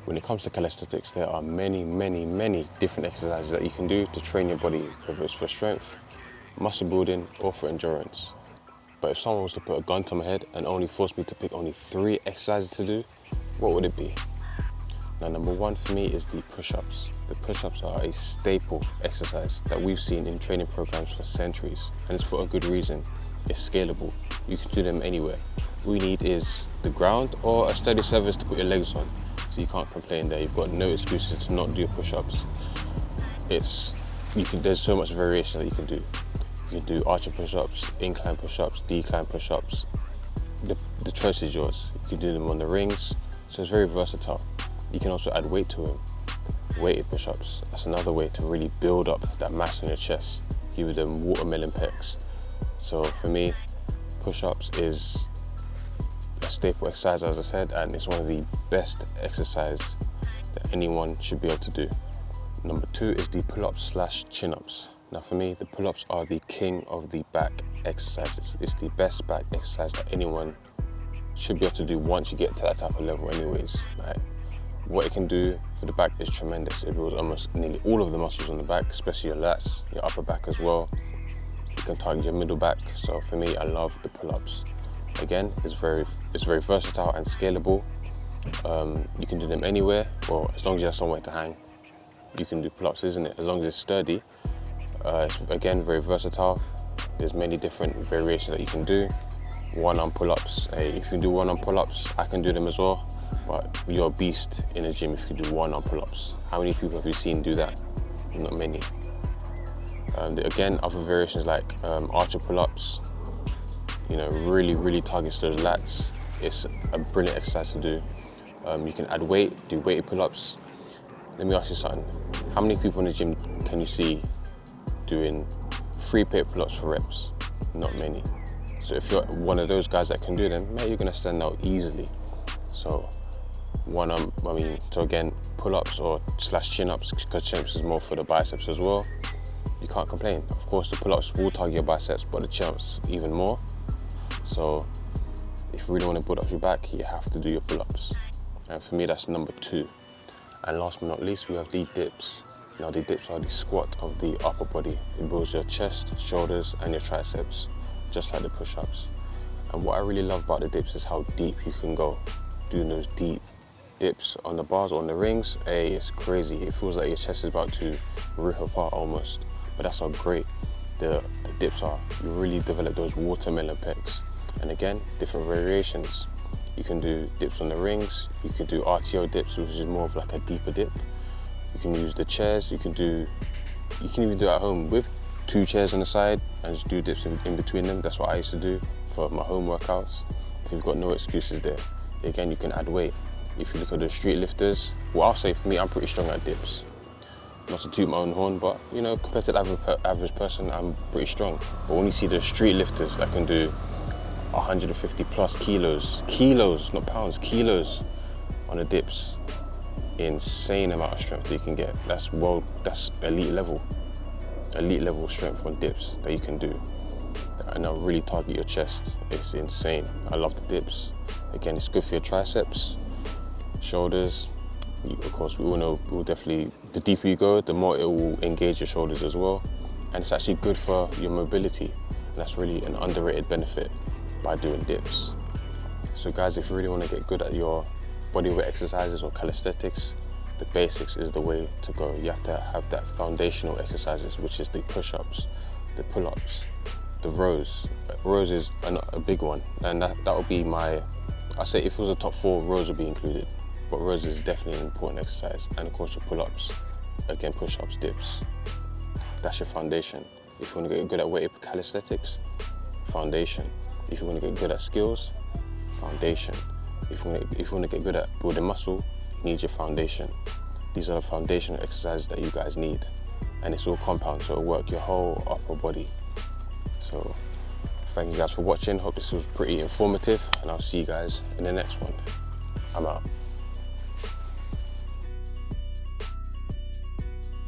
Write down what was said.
When it comes to calisthenics, there are many different exercises that you can do to train your body, whether it's for strength, muscle building, or for endurance. But if someone was to put a gun to my head and only force me to pick only 3 exercises to do, what would it be? Now, number 1 for me is the push-ups. The push-ups are a staple exercise that we've seen in training programs for centuries, and it's for a good reason. It's scalable. You can do them anywhere. All you need is the ground or a steady surface to put your legs on. So you can't complain there. You've got no excuses to not do push-ups. There's so much variation that you can do. You can do archer push-ups, incline push-ups, decline push-ups. The choice is yours. You can do them on the rings, so it's very versatile. You can also add weight to them. Weighted push-ups, that's another way to really build up that mass in your chest. Give them watermelon pecs. So for me, push-ups is a staple exercise, as I said, and it's one of the best exercises that anyone should be able to do. Number 2 is the pull-ups / chin-ups. Now for me, the pull-ups are the king of the back exercises. It's the best back exercise that anyone should be able to do once you get to that type of level anyways. Like, what it can do for the back is tremendous. It builds almost nearly all of the muscles on the back, especially your lats, your upper back as well. You can target your middle back. So for me, I love the pull-ups. Again, it's very versatile and scalable. You can do them anywhere, or as long as you have somewhere to hang, you can do pull-ups, isn't it? As long as it's sturdy. It's again very versatile. There's many different variations that you can do. One-arm pull-ups. If you do one-arm pull-ups, I can do them as well. But you're a beast in the gym if you do one-arm pull-ups. How many people have you seen do that? Not many. Again, other variations like archer pull-ups. You know, really targets those lats. It's a brilliant exercise to do. You can add weight, do weighted pull-ups. Let me ask you something. How many people in the gym can you see doing 3 plate pull-ups for reps? Not many. So if you're one of those guys that can do them, mate, you're gonna stand out easily. So again, pull-ups or / chin-ups, because chin-ups is more for the biceps as well. You can't complain. Of course, the pull-ups will target your biceps, but the chin-ups even more. So if you really want to build up your back, you have to do your pull-ups. And for me, that's number 2. And last but not least, we have the dips. Now, the dips are the squat of the upper body. It builds your chest, shoulders, and your triceps, just like the push-ups. And what I really love about the dips is how deep you can go. Doing those deep dips on the bars or on the rings, it's crazy. It feels like your chest is about to rip apart almost. But that's how great the dips are. You really develop those watermelon pecs. And again, different variations. You can do dips on the rings. You can do RTO dips, which is more of like a deeper dip. You can use the chairs. You can even do it at home with 2 chairs on the side and just do dips in between them. That's what I used to do for my home workouts. So you've got no excuses there. Again, you can add weight. If you look at the street lifters, well, I'll say for me, I'm pretty strong at dips. Not to toot my own horn, but you know, compared to the average person, I'm pretty strong. But when you see the street lifters that can do 150 plus kilos, not pounds, kilos on the dips, insane amount of strength that you can get. That's elite level strength on dips that you can do. And they'll really target your chest. It's insane. I love the dips. Again, it's good for your triceps, shoulders. Of course, we all know the deeper you go, the more it will engage your shoulders as well. And it's actually good for your mobility. And that's really an underrated benefit by doing dips. So guys, if you really want to get good at your bodyweight exercises or calisthenics, the basics is the way to go. You have to have that foundational exercises, which is the push-ups, the pull-ups, the rows. Rows is a big one. And that would be I say if it was a top 4, rows would be included. But rows is definitely an important exercise. And of course your pull-ups, again, push-ups, dips. That's your foundation. If you want to get good at weighted calisthenics, foundation. If you want to get good at skills, foundation. If you want to get good at building muscle, you need your foundation. These are foundational exercises that you guys need. And it's all compound, so it'll work your whole upper body. So thank you guys for watching. Hope this was pretty informative, and I'll see you guys in the next one. I'm out.